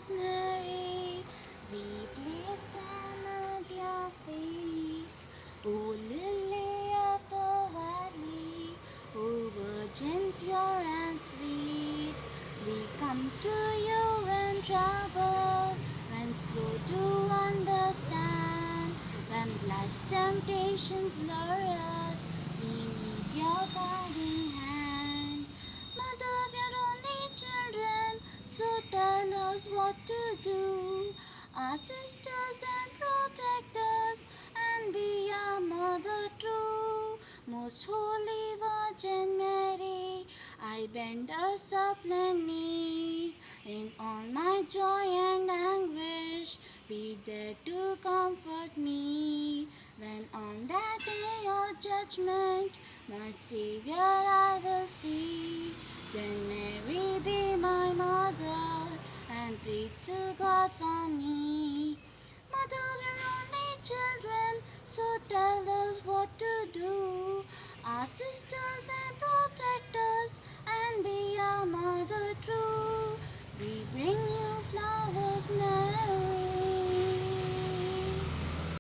Jesus, Mary, we place them at your feet. O lily of the valley, O virgin pure and sweet, we come to you in trouble, when slow to understand, when life's temptations lure us, we need your guiding hand. Mother, we're only children, so tell us what to do. Our sisters and protect us, and be our mother true. Most holy Virgin Mary, I bend a suppliant knee. In all my joy and anguish, be there to comfort me. When on that day of judgment, my Savior I will see, then Mary be my mother, and pray to God for me. Mother, we're only children, so tell us what to do. Our sisters and protect us, and be our mother true.